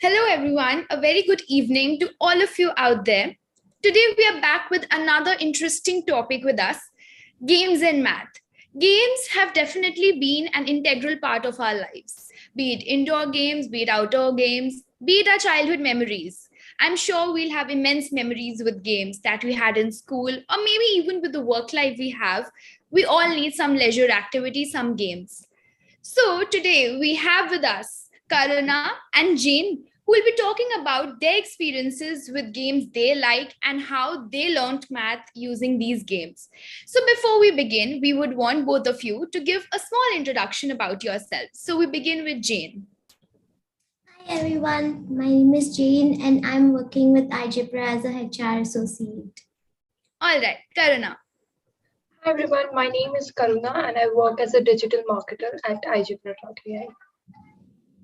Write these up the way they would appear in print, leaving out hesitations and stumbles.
Hello, everyone. A very good evening to all of you out there. Today, we are back with another interesting topic with us, games and math. Games have definitely been an integral part of our lives, be it indoor games, be it outdoor games, be it our childhood memories. I'm sure we'll have immense memories with games that we had in school, or maybe even with the work life we have. We all need some leisure activity, some games. So today we have with us Karuna and Jane, who will be talking about their experiences with games they like and how they learned math using these games. So before we begin, we would want both of you to give a small introduction about yourselves. So we begin with Jane. Hi everyone, my name is Jane and I'm working with igebra as a HR associate. All right, Karuna. Hi everyone, my name is Karuna and I work as a digital marketer at igebra.ai.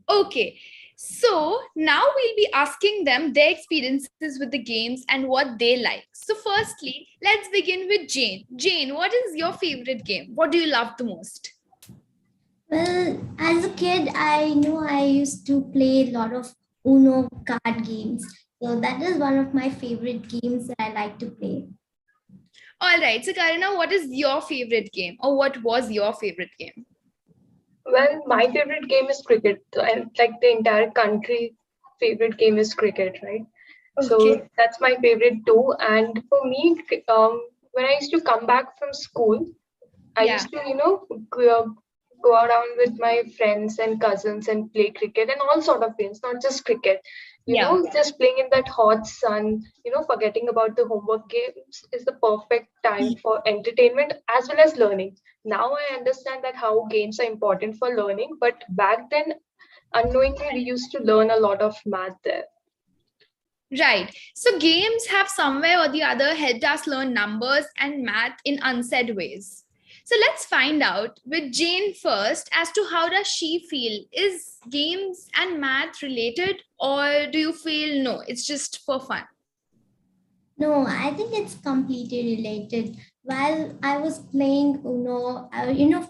Okay, so now we'll be asking them their experiences with the games and what they like. So, firstly, let's begin with Jane. Jane, what is your favorite game? What do you love the most? Well, as a kid, I know I used to play a lot of Uno card games. So that is one of my favorite games that I like to play. All right, so Karina, what is your favorite game or what was your favorite game? Well, my favorite game is cricket, and like the entire country favorite game is cricket, right? So Okay. that's my favorite too. And for me, when I used to come back from school, I Yeah. used to, go around with my friends and cousins and play cricket and all sort of games, not just cricket. Yeah. Just playing in that hot sun, forgetting about the homework games is the perfect time for entertainment as well as learning. Now I understand that how games are important for learning, but back then, unknowingly, we used to learn a lot of math there. Right. So games have somewhere or the other helped us learn numbers and math in unsaid ways. So let's find out with Jane first as to how does she feel? Is games and math related or do you feel no, it's just for fun? No, I think it's completely related. While I was playing Uno,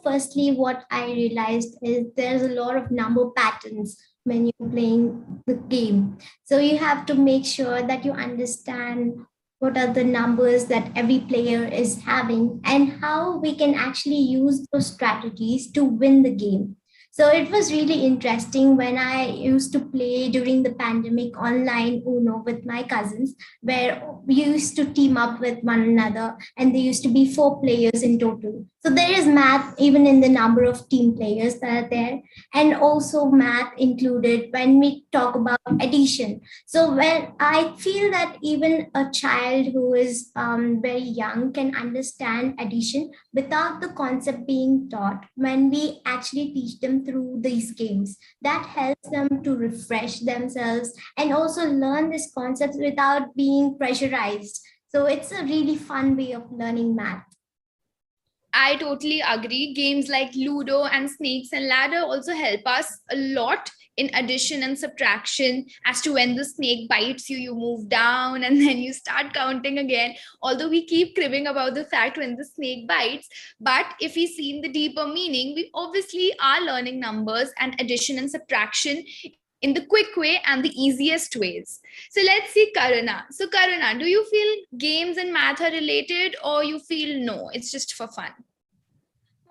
firstly, what I realized is there's a lot of number patterns when you're playing the game. So you have to make sure that you understand what are the numbers that every player is having and how we can actually use those strategies to win the game. So it was really interesting when I used to play during the pandemic online Uno with my cousins where we used to team up with one another and there used to be 4 players in total. So there is math even in the number of team players that are there, and also math included when we talk about addition. So when I feel that even a child who is very young can understand addition without the concept being taught when we actually teach them through these games, that helps them to refresh themselves and also learn these concepts without being pressurized. So it's a really fun way of learning math. I totally agree. Games like Ludo and Snakes and Ladder also help us a lot in addition and subtraction as to when the snake bites you, you move down and then you start counting again. Although we keep cribbing about the fact when the snake bites, but if we see in the deeper meaning, we obviously are learning numbers and addition and subtraction in the quick way and the easiest ways. So let's see Karuna. So Karuna, do you feel games and math are related or you feel no, it's just for fun?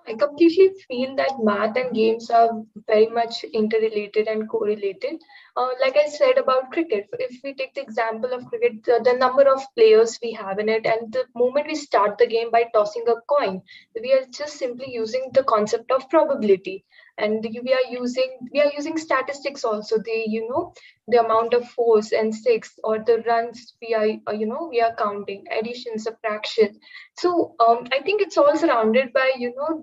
I completely feel that math and games are very much interrelated and correlated. Like I said about cricket, if we take the example of cricket, the number of players we have in it, and the moment we start the game by tossing a coin, we are just simply using the concept of probability, and we are using statistics also. The amount of fours and six or the runs we are counting, addition, subtraction. So I think it's all surrounded by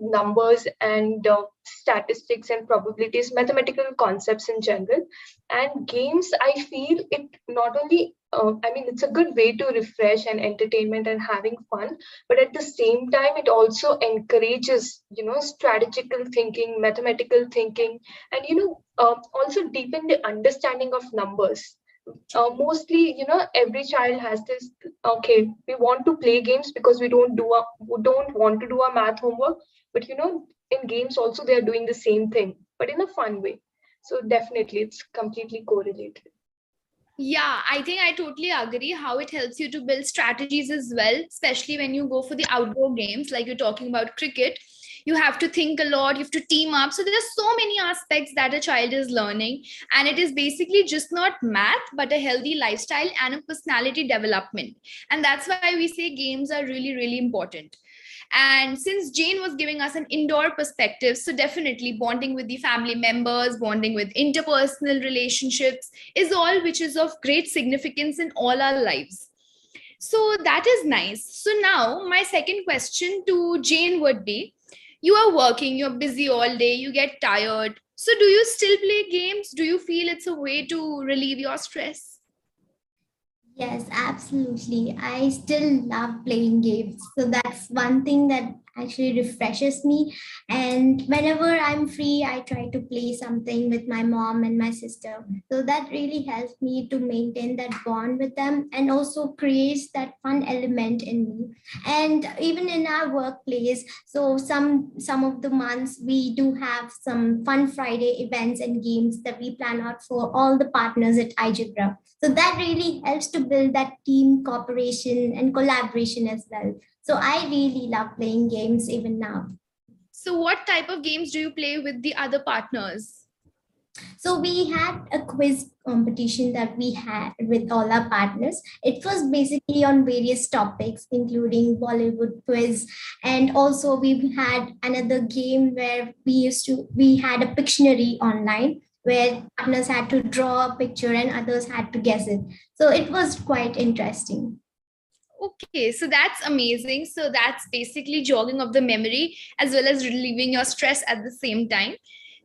numbers and statistics and probabilities, mathematical concepts in general. And games, I feel it not only I mean, it's a good way to refresh and entertainment and having fun, but at the same time, it also encourages strategical thinking, mathematical thinking, and also deepen the understanding of numbers. Mostly, every child has this. Okay, we want to play games because we don't want to do our math homework, but in games also they are doing the same thing, but in a fun way. So definitely, it's completely correlated. Yeah, I think I totally agree how it helps you to build strategies as well, especially when you go for the outdoor games, like you're talking about cricket. You have to think a lot, you have to team up. So there's so many aspects that a child is learning. And it is basically just not math, but a healthy lifestyle and a personality development. And that's why we say games are really, really important. And since Jane was giving us an indoor perspective, so definitely bonding with the family members, bonding with interpersonal relationships is all which is of great significance in all our lives. So that is nice. So now my second question to Jane would be, you are working, you're busy all day, you get tired. So do you still play games? Do you feel it's a way to relieve your stress? Yes, absolutely. I still love playing games. So that's one thing that actually refreshes me. And whenever I'm free, I try to play something with my mom and my sister. So that really helps me to maintain that bond with them and also creates that fun element in me. And even in our workplace, so some of the months we do have some fun Friday events and games that we plan out for all the partners at igebra. So that really helps to build that team cooperation and collaboration as well. So I really love playing games even now. So what type of games do you play with the other partners? So we had a quiz competition that we had with all our partners. It was basically on various topics, including Bollywood quiz, and also we had another game where we had a Pictionary online where partners had to draw a picture and others had to guess it. So it was quite interesting. Okay, so that's amazing. So that's basically jogging of the memory as well as relieving your stress at the same time.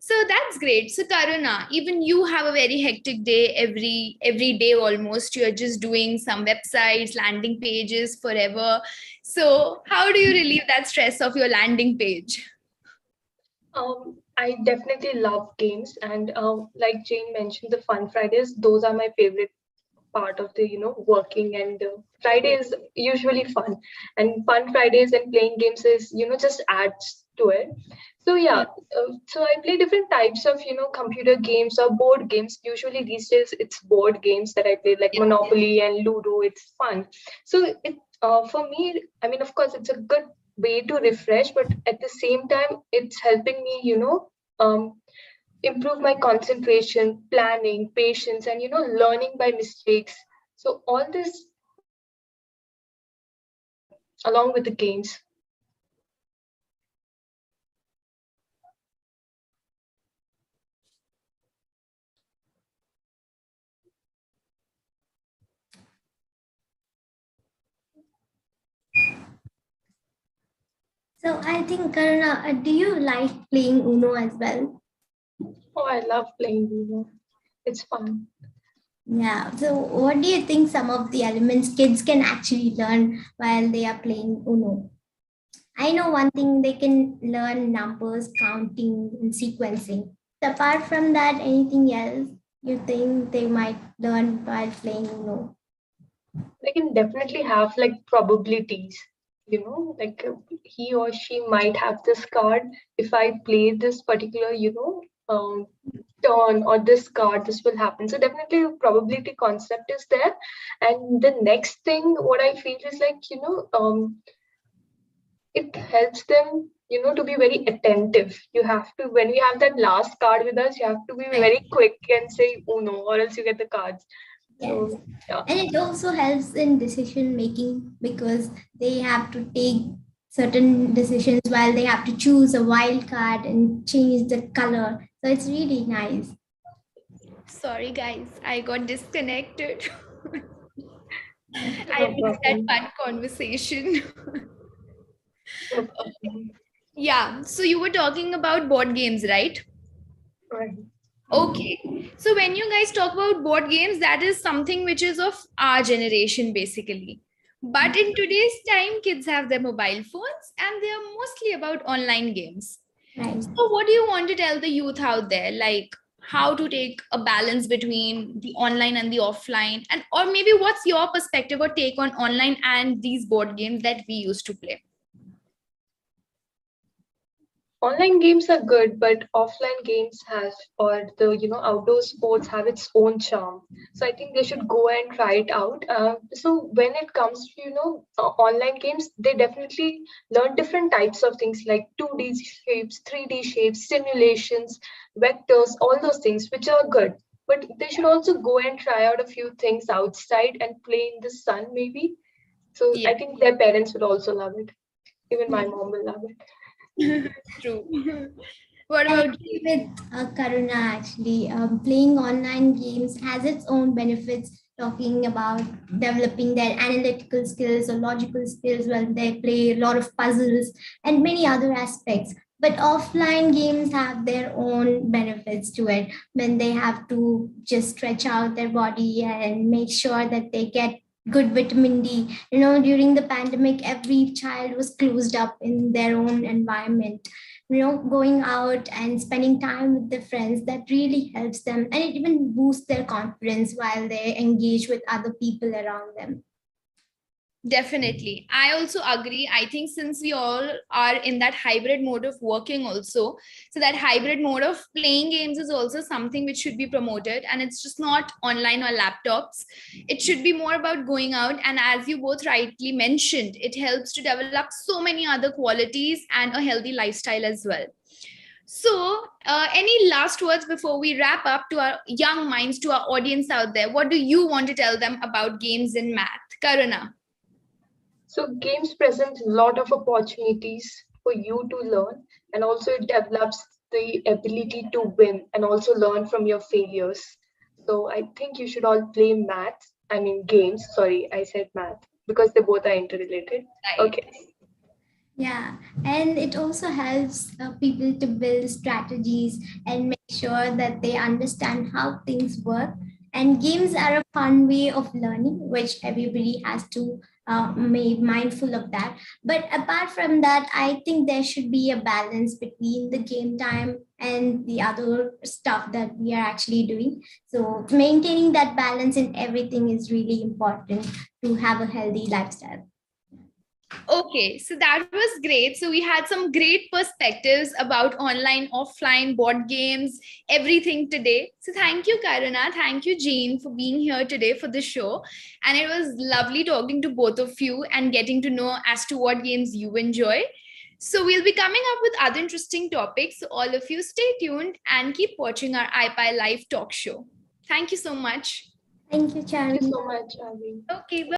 So that's great. So Karuna, even you have a very hectic day every day almost. You're just doing some websites, landing pages forever. So how do you relieve that stress of your landing page? I definitely love games, and like Jane mentioned, the Fun Fridays, those are my favorite part of the working, and Friday is usually fun, and Fun Fridays and playing games is just adds to it. So yeah, so I play different types of computer games or board games. Usually these days it's board games that I play, like Monopoly and Ludo. It's fun. So it for me, I mean, of course, it's a good way to refresh, but at the same time, it's helping me, um, improve my concentration, planning, patience, and learning by mistakes. So all this along with the games. So I think Karuna, do you like playing Uno as well? Oh, I love playing Uno. It's fun. Yeah. So, what do you think some of the elements kids can actually learn while they are playing Uno? I know one thing they can learn numbers, counting, and sequencing. So apart from that, anything else you think they might learn while playing Uno? They can definitely have like probabilities, like he or she might have this card. If I play this particular, turn or this card, this will happen. So definitely the probability concept is there. And the next thing, what I feel is like, it helps them, to be very attentive. You have to, when we have that last card with us, you have to be Right. very quick and say uno, or else you get the cards. Yes. So yeah. And it also helps in decision making because they have to take certain decisions while they have to choose a wild card and change the color. So it's really nice. Sorry guys, I got disconnected. I No missed that problem. fun conversation. No problem. Yeah, so you were talking about board games, right? Right. Okay. So when you guys talk about board games, that is something which is of our generation basically. But in today's time, kids have their mobile phones and they are mostly about online games. Right. So what do you want to tell the youth out there? Like how to take a balance between the online and the offline, and or maybe what's your perspective or take on online and these board games that we used to play? Online games are good, but offline games have, or the outdoor sports have its own charm. So I think they should go and try it out. So when it comes to online games, they definitely learn different types of things like 2D shapes, 3D shapes, simulations, vectors, all those things which are good. But they should also go and try out a few things outside and play in the sun maybe. So Yeah. I think their parents would also love it. Even my Yeah. mom will love it. True. What I about agree you? with Karuna actually. Playing online games has its own benefits, talking about developing their analytical skills or logical skills when they play a lot of puzzles and many other aspects. But offline games have their own benefits to it when they have to just stretch out their body and make sure that they get good vitamin D. During the pandemic, every child was closed up in their own environment. Going out and spending time with their friends, that really helps them, and it even boosts their confidence while they engage with other people around them. Definitely. I also agree. I think since we all are in that hybrid mode of working also, so that hybrid mode of playing games is also something which should be promoted. And it's just not online or laptops. It should be more about going out. And as you both rightly mentioned, it helps to develop so many other qualities and a healthy lifestyle as well. So, any last words before we wrap up to our young minds, to our audience out there? What do you want to tell them about games in math? Karuna. So games present a lot of opportunities for you to learn, and also it develops the ability to win and also learn from your failures. So I think you should all play math. I mean games. Sorry, I said math because they both are interrelated. Right. Okay. Yeah, and it also helps people to build strategies and make sure that they understand how things work. And games are a fun way of learning, which everybody has to be mindful of that. But apart from that, I think there should be a balance between the game time and the other stuff that we are actually doing. So maintaining that balance in everything is really important to have a healthy lifestyle. Okay, so that was great. So we had some great perspectives about online, offline, board games, everything today. So thank you, Karuna. Thank you, Jean, for being here today for the show. And it was lovely talking to both of you and getting to know as to what games you enjoy. So we'll be coming up with other interesting topics. So all of you stay tuned and keep watching our iPi live talk show. Thank you so much. Thank you, Thank you Charu. so much, Avi. Okay, bye.